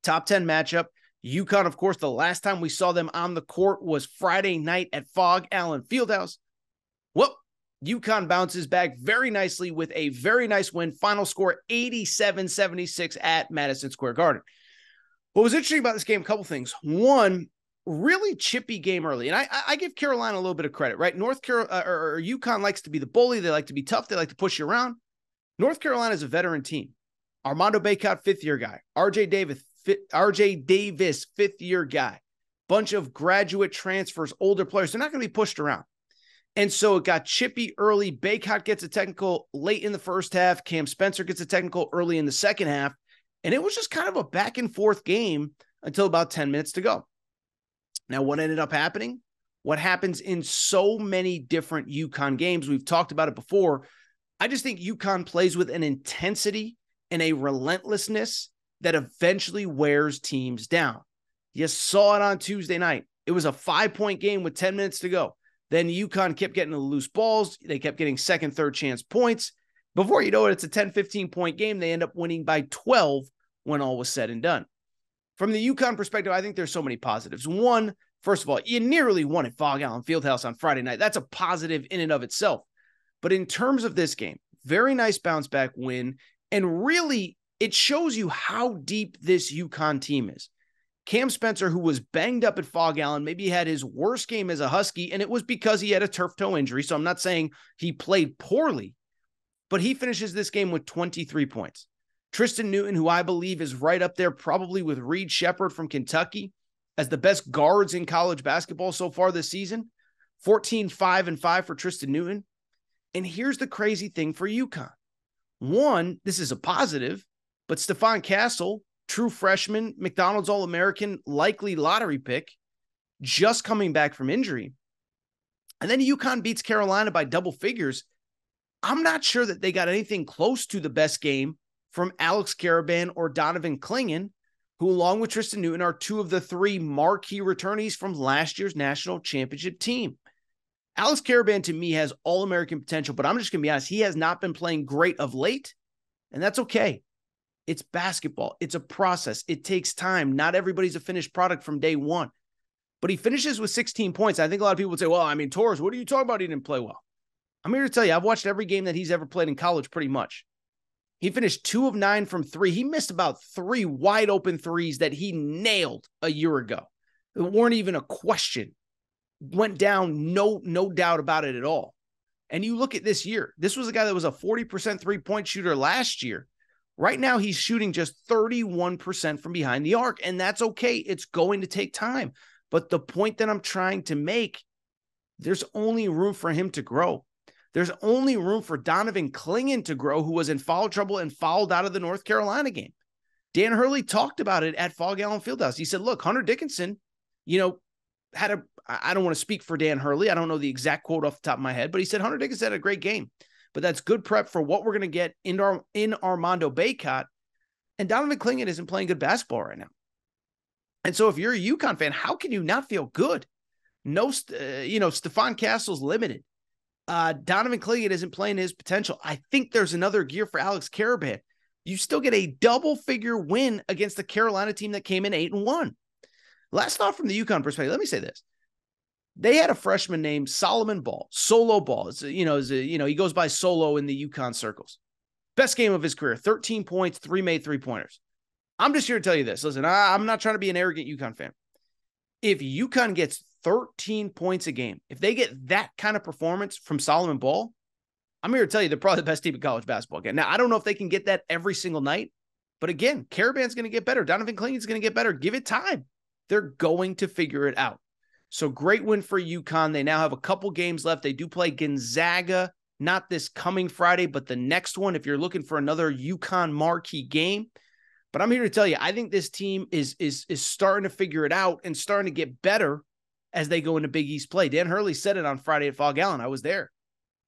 Top 10 matchup. UConn, of course, the last time we saw them on the court was Friday night at Phog Allen Fieldhouse. Well, UConn bounces back very nicely with a very nice win. Final score 87-76 at Madison Square Garden. What was interesting about this game, a couple things. One, really chippy game early. And I give Carolina a little bit of credit, right? North Carolina or UConn likes to be the bully. They like to be tough. They like to push you around. North Carolina is a veteran team. Armando Bacot, fifth-year guy. RJ Davis, fifth-year guy. Bunch of graduate transfers, older players. They're not going to be pushed around. And so it got chippy early. Bacot gets a technical late in the first half. Cam Spencer gets a technical early in the second half. And it was just kind of a back-and-forth game until about 10 minutes to go. Now, what ended up happening? What happens in so many different UConn games, we've talked about it before. I just think UConn plays with an intensity and a relentlessness that eventually wears teams down. You saw it on Tuesday night. It was a 5-point game with 10 minutes to go. Then UConn kept getting the loose balls. They kept getting second, third chance points. Before you know it, it's a 10, 15-point game. They end up winning by 12 when all was said and done. From the UConn perspective, I think there's so many positives. One, first of all, you nearly won at Phog Allen Fieldhouse on Friday night. That's a positive in and of itself. But in terms of this game, very nice bounce back win. And really, it shows you how deep this UConn team is. Cam Spencer, who was banged up at Phog Allen, maybe had his worst game as a Husky, and it was because he had a turf toe injury. So I'm not saying he played poorly, but he finishes this game with 23 points. Tristan Newton, who I believe is right up there probably with Reed Sheppard from Kentucky as the best guards in college basketball so far this season, 14, 5, and 5 for Tristan Newton. And here's the crazy thing for UConn. One, this is a positive, but Stephon Castle, true freshman, McDonald's All-American, likely lottery pick, just coming back from injury. And then UConn beats Carolina by double figures. I'm not sure that they got anything close to the best game from Alex Karaban or Donovan Clingan, who along with Tristan Newton are two of the three marquee returnees from last year's national championship team. Alex Karaban to me has all-American potential, but I'm just going to be honest, he has not been playing great of late, and that's okay. It's basketball. It's a process. It takes time. Not everybody's a finished product from day one. But he finishes with 16 points. I think a lot of people would say, well, I mean, Torres, what are you talking about? He didn't play well. I'm here to tell you, I've watched every game that he's ever played in college pretty much. He finished 2 of 9 from 3. He missed about 3 wide open threes that he nailed a year ago. It weren't even a question. Went down, no doubt about it at all. And you look at this year, this was a guy that was a 40% three-point shooter last year. Right now, he's shooting just 31% from behind the arc, and that's okay. It's going to take time. But the point that I'm trying to make, there's only room for him to grow. There's only room for Donovan Clingan to grow, who was in foul trouble and fouled out of the North Carolina game. Dan Hurley talked about it at Fog Allen Fieldhouse. He said, look, Hunter Dickinson, I don't want to speak for Dan Hurley. I don't know the exact quote off the top of my head, but he said Hunter Dickinson had a great game. But that's good prep for what we're going to get in Armando Bacot. And Donovan Clingan isn't playing good basketball right now. And so if you're a UConn fan, how can you not feel good? No, Stephon Castle's limited. Donovan Clingan isn't playing his potential. I think there's another gear for Alex Karaban. You still get a double-figure win against the Carolina team that came in 8-1. Last thought from the UConn perspective, let me say this. They had a freshman named Solomon Ball, Solo Ball. He goes by Solo in the UConn circles. Best game of his career, 13 points, 3 made three-pointers. I'm just here to tell you this. Listen, I'm not trying to be an arrogant UConn fan. If UConn gets 13 points a game, if they get that kind of performance from Solomon Ball, I'm here to tell you they're probably the best team in college basketball again. Now, I don't know if they can get that every single night, but again, Karaban's going to get better. Donovan Clingan's going to get better. Give it time. They're going to figure it out. So great win for UConn. They now have a couple games left. They do play Gonzaga, not this coming Friday, but the next one if you're looking for another UConn marquee game. But I'm here to tell you, I think this team is starting to figure it out and starting to get better as they go into Big East play. Dan Hurley said it on Friday at Fog Allen. I was there.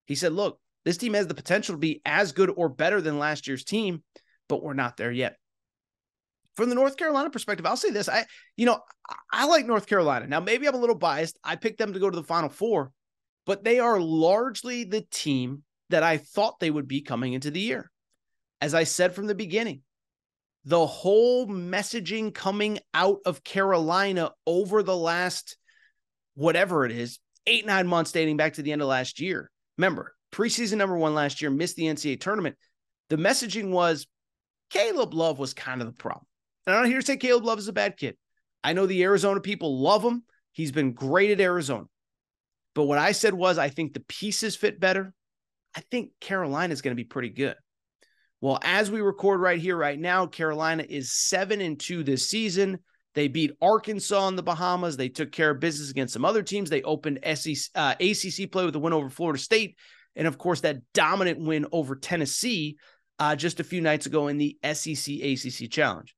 He said, look, this team has the potential to be as good or better than last year's team, but we're not there yet. From the North Carolina perspective, I'll say this. I like North Carolina. Now, maybe I'm a little biased. I picked them to go to the Final Four, but they are largely the team that I thought they would be coming into the year. As I said from the beginning, the whole messaging coming out of Carolina over the last, whatever it is, 8-9 months dating back to the end of last year. Remember, preseason number 1 last year, missed the NCAA tournament. The messaging was Caleb Love was kind of the problem. And I'm not here to say Caleb Love is a bad kid. I know the Arizona people love him. He's been great at Arizona. But what I said was, I think the pieces fit better. I think Carolina is going to be pretty good. Well, as we record right here, right now, Carolina is 7-2 this season. They beat Arkansas in the Bahamas. They took care of business against some other teams. They opened ACC play with a win over Florida State. And, of course, that dominant win over Tennessee just a few nights ago in the SEC-ACC Challenge.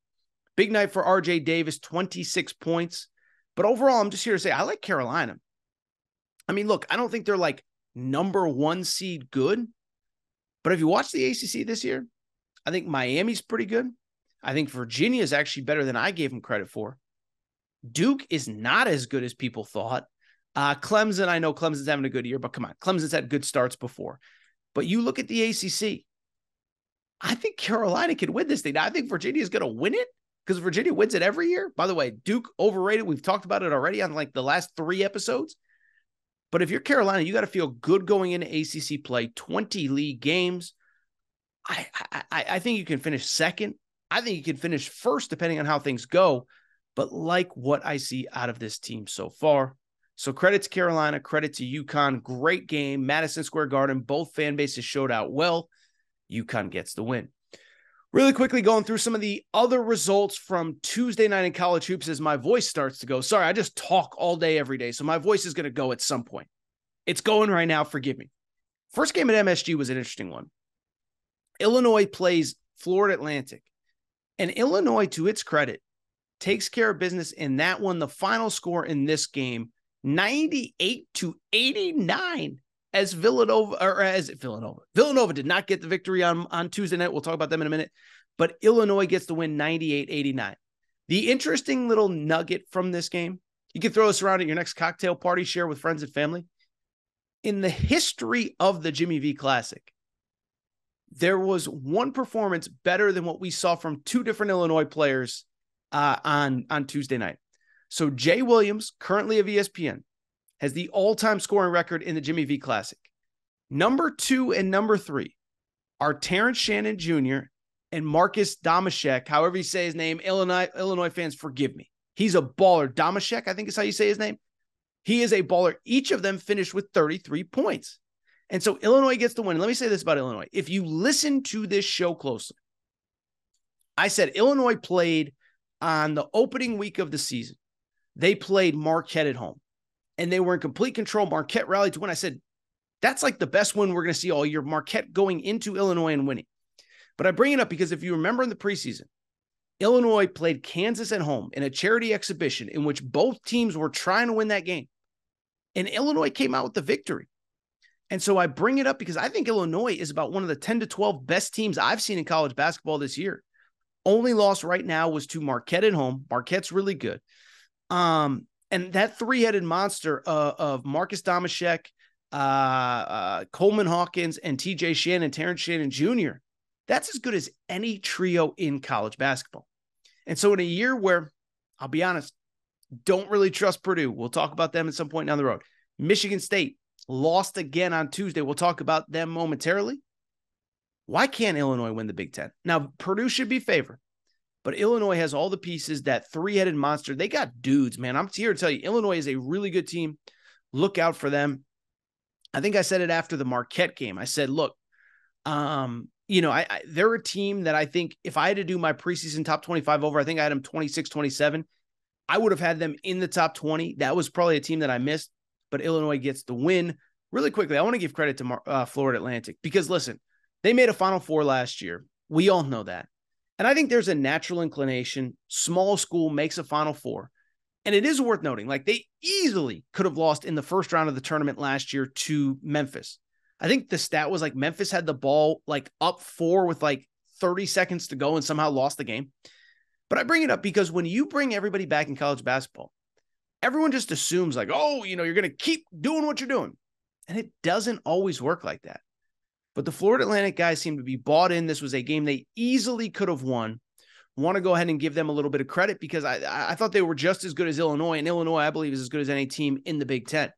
Big night for RJ Davis, 26 points. But overall, I'm just here to say I like Carolina. I mean, look, I don't think they're like number 1 seed good. But if you watch the ACC this year, I think Miami's pretty good. I think Virginia is actually better than I gave them credit for. Duke is not as good as people thought. Clemson, I know Clemson's having a good year, but come on, Clemson's had good starts before. But you look at the ACC, I think Carolina could win this thing. I think Virginia is going to win it because Virginia wins it every year. By the way, Duke overrated. We've talked about it already on like the last 3 episodes. But if you're Carolina, you got to feel good going into ACC play, 20 league games. I think you can finish second. I think you can finish first, depending on how things go. But like what I see out of this team so far. So credit to Carolina, credit to UConn. Great game. Madison Square Garden. Both fan bases showed out well. UConn gets the win. Really quickly going through some of the other results from Tuesday night in college hoops as my voice starts to go. Sorry, I just talk all day, every day. So my voice is going to go at some point. It's going right now. Forgive me. First game at MSG was an interesting one. Illinois plays Florida Atlantic. And Illinois, to its credit, takes care of business in that one. The final score in this game, 98-89 as Villanova did not get the victory on Tuesday night. We'll talk about them in a minute, but Illinois gets the win 98-89. The interesting little nugget from this game, you can throw this around at your next cocktail party, share with friends and family. In the history of the Jimmy V Classic, there was one performance better than what we saw from two different Illinois players on Tuesday night. So Jay Williams, currently of ESPN, has the all-time scoring record in the Jimmy V Classic. Number 2 and number 3 are Terrence Shannon Jr. and Marcus Domashek, however you say his name. Illinois fans, forgive me. He's a baller. Domashek, I think is how you say his name. He is a baller. Each of them finished with 33 points. And so Illinois gets the win. And let me say this about Illinois. If you listen to this show closely, I said Illinois played on the opening week of the season. They played Marquette at home, and they were in complete control. Marquette rallied to win. I said, that's like the best win we're going to see all year. Marquette going into Illinois and winning. But I bring it up because if you remember in the preseason, Illinois played Kansas at home in a charity exhibition in which both teams were trying to win that game. And Illinois came out with the victory. And so I bring it up because I think Illinois is about one of the 10 to 12 best teams I've seen in college basketball this year. Only loss right now was to Marquette at home. Marquette's really good. And that three-headed monster of Marcus Domashek, Coleman Hawkins, and TJ Shannon, Terrence Shannon Jr., that's as good as any trio in college basketball. And so in a year where, I'll be honest, don't really trust Purdue. We'll talk about them at some point down the road. Michigan State lost again on Tuesday. We'll talk about them momentarily. Why can't Illinois win the Big Ten? Now, Purdue should be favored, but Illinois has all the pieces, that three-headed monster. They got dudes, man. I'm here to tell you, Illinois is a really good team. Look out for them. I think I said it after the Marquette game. I said, look, they're a team that I think if I had to do my preseason top 25 over, I think I had them 26, 27. I would have had them in the top 20. That was probably a team that I missed, but Illinois gets the win. Really quickly, I want to give credit to Florida Atlantic because, listen, they made a Final Four last year. We all know that. And I think there's a natural inclination. Small school makes a Final Four. And it is worth noting, like they easily could have lost in the first round of the tournament last year to Memphis. I think the stat was like Memphis had the ball like up 4 with like 30 seconds to go and somehow lost the game. But I bring it up because when you bring everybody back in college basketball, everyone just assumes like, oh, you're going to keep doing what you're doing. And it doesn't always work like that. But the Florida Atlantic guys seem to be bought in. This was a game they easily could have won. Want to go ahead and give them a little bit of credit because I thought they were just as good as Illinois, and Illinois, I believe, is as good as any team in the Big Ten.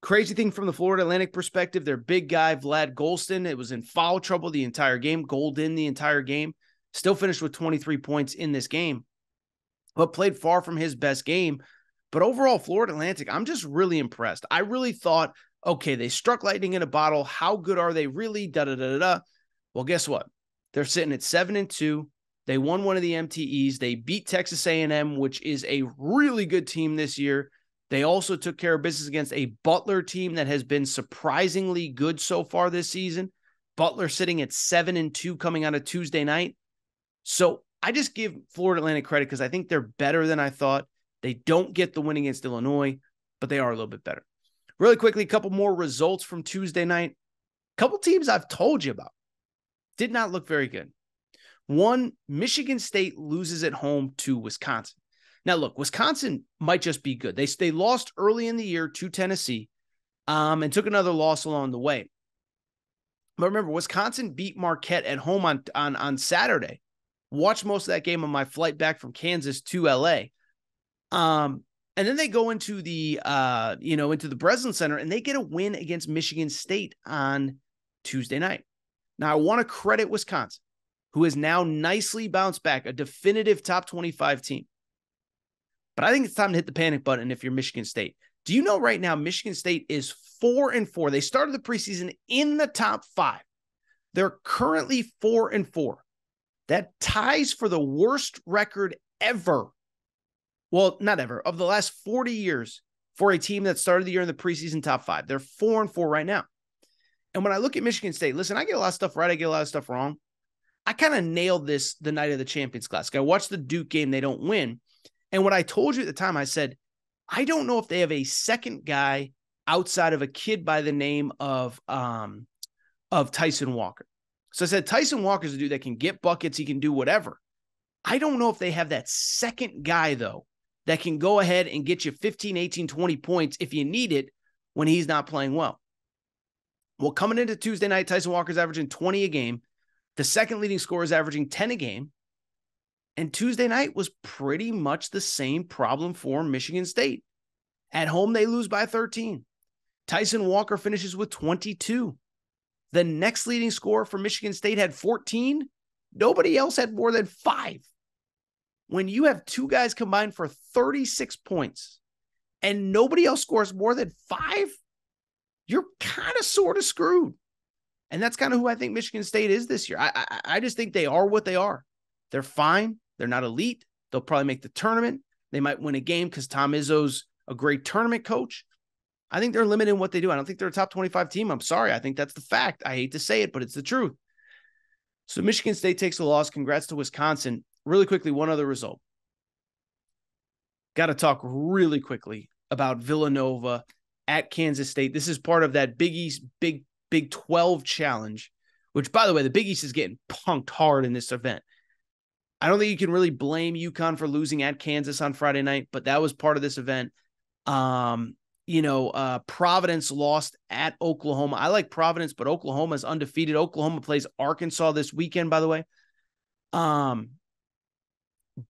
Crazy thing from the Florida Atlantic perspective, their big guy, Vlad Golston, it was in foul trouble the entire game, Golden the entire game, still finished with 23 points in this game, but played far from his best game. But overall, Florida Atlantic, I'm just really impressed. I really thought, okay, they struck lightning in a bottle. How good are they really? Da-da-da-da-da. Well, guess what? They're sitting at 7-2. They won one of the MTEs. They beat Texas A&M, which is a really good team this year. They also took care of business against a Butler team that has been surprisingly good so far this season. Butler sitting at 7-2 coming out of Tuesday night. So I just give Florida Atlantic credit because I think they're better than I thought. They don't get the win against Illinois, but they are a little bit better. Really quickly, a couple more results from Tuesday night. A couple teams I've told you about did not look very good. One, Michigan State loses at home to Wisconsin. Now, look, Wisconsin might just be good. They lost early in the year to Tennessee and took another loss along the way. But remember, Wisconsin beat Marquette at home on Saturday. Watched most of that game on my flight back from Kansas to LA. And then they go into the Breslin Center and they get a win against Michigan State on Tuesday night. Now, I want to credit Wisconsin, who has now nicely bounced back, a definitive top 25 team. But I think it's time to hit the panic button if you're Michigan State. Do you know right now Michigan State is 4-4? They started the preseason in the top 5. They're currently 4-4. That ties for the worst record ever. Well, not ever, of the last 40 years for a team that started the year in the preseason top 5. They're 4-4 right now. And when I look at Michigan State, listen, I get a lot of stuff right. I get a lot of stuff wrong. I kind of nailed this the night of the Champions Classic. I watched the Duke game. They don't win. And what I told you at the time, I said, I don't know if they have a second guy outside of a kid by the name of Tyson Walker. So I said, Tyson Walker's a dude that can get buckets. He can do whatever. I don't know if they have that second guy, though, that can go ahead and get you 15, 18, 20 points if you need it when he's not playing well. Well, coming into Tuesday night, Tyson Walker's averaging 20 a game. The second leading scorer is averaging 10 a game. And Tuesday night was pretty much the same problem for Michigan State. At home, they lose by 13. Tyson Walker finishes with 22. The next leading scorer for Michigan State had 14. Nobody else had more than 5. When you have two guys combined for 36 points and nobody else scores more than 5, you're kind of sort of screwed. And that's kind of who I think Michigan State is this year. I just think they are what they are. They're fine. They're not elite. They'll probably make the tournament. They might win a game because Tom Izzo's a great tournament coach. I think they're limited in what they do. I don't think they're a top 25 team. I'm sorry. I think that's the fact. I hate to say it, but it's the truth. So Michigan State takes a loss. Congrats to Wisconsin. Really quickly, one other result. Got to talk really quickly about Villanova at Kansas State. This is part of that Big East, Big 12 challenge, which, by the way, the Big East is getting punked hard in this event. I don't think you can really blame UConn for losing at Kansas on Friday night, but that was part of this event. Providence lost at Oklahoma. I like Providence, but Oklahoma is undefeated. Oklahoma plays Arkansas this weekend, by the way.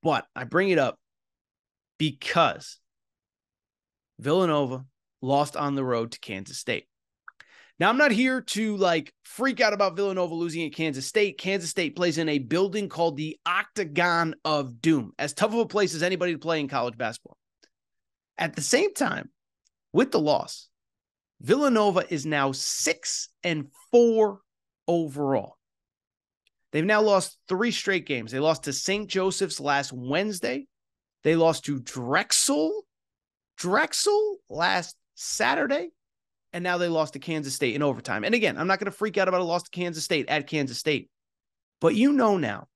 But I bring it up because Villanova lost on the road to Kansas State. Now, I'm not here to freak out about Villanova losing at Kansas State. Kansas State plays in a building called the Octagon of Doom, as tough of a place as anybody to play in college basketball. At the same time, with the loss, Villanova is now 6-4 overall. They've now lost 3 straight games. They lost to St. Joseph's last Wednesday. They lost to Drexel last Saturday. And now they lost to Kansas State in overtime. And again, I'm not going to freak out about a loss to Kansas State at Kansas State. But you know now,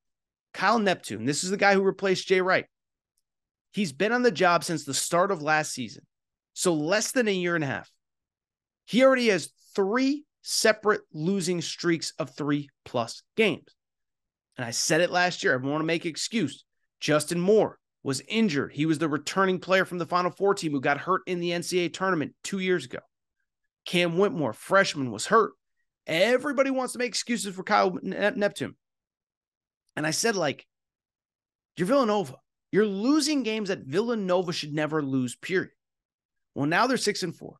Kyle Neptune, this is the guy who replaced Jay Wright. He's been on the job since the start of last season. So less than a year and a half. He already has 3 separate losing streaks of 3+ games. And I said it last year. I want to make an excuse. Justin Moore was injured. He was the returning player from the Final Four team who got hurt in the NCAA tournament 2 years ago. Cam Whitmore, freshman, was hurt. Everybody wants to make excuses for Kyle Neptune. And I said, you're Villanova. You're losing games that Villanova should never lose, period. Well, now they're 6-4.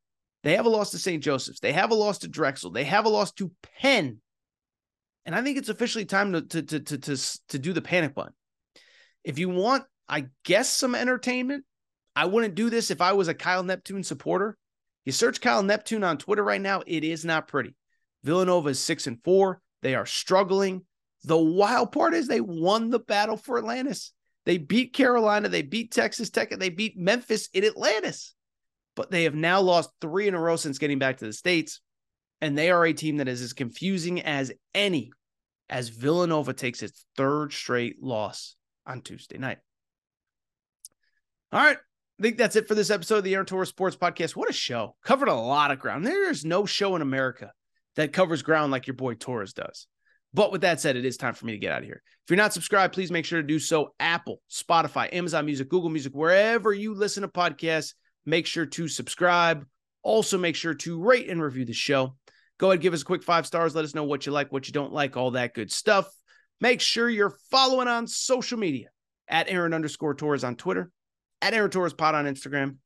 They have a loss to St. Joseph's. They have a loss to Drexel. They have a loss to Penn. And I think it's officially time to do the panic button. If you want, I guess, some entertainment, I wouldn't do this if I was a Kyle Neptune supporter. You search Kyle Neptune on Twitter right now, it is not pretty. Villanova is 6-4. They are struggling. The wild part is they won the battle for Atlantis. They beat Carolina, they beat Texas Tech, and they beat Memphis in Atlantis. But they have now lost 3 in a row since getting back to the States. And they are a team that is as confusing as any, as Villanova takes its 3rd straight loss on Tuesday night. All right. I think that's it for this episode of the Aaron Torres Sports Podcast. What a show. Covered a lot of ground. There's no show in America that covers ground like your boy Torres does. But with that said, it is time for me to get out of here. If you're not subscribed, please make sure to do so. Apple, Spotify, Amazon Music, Google Music, wherever you listen to podcasts, make sure to subscribe. Also, make sure to rate and review the show. Go ahead, give us a quick 5 stars. Let us know what you like, what you don't like, all that good stuff. Make sure you're following on social media at Aaron_Torres on Twitter, at Aaron Torres Pod on Instagram,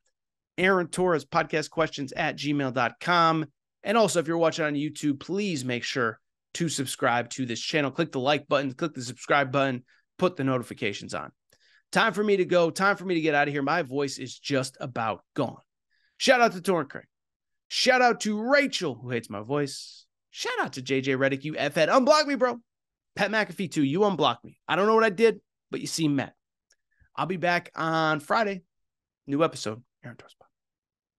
Aaron Torres Podcast Questions at gmail.com. And also, if you're watching on YouTube, please make sure to subscribe to this channel. Click the like button, click the subscribe button, put the notifications on. Time for me to go. Time for me to get out of here. My voice is just about gone. Shout out to Torrent Craig. Shout out to Rachel, who hates my voice. Shout out to JJ Reddick, you F-head. Unblock me, bro. Pat McAfee, too. You unblock me. I don't know what I did, but you seem mad. I'll be back on Friday. New episode, Aaron Torres.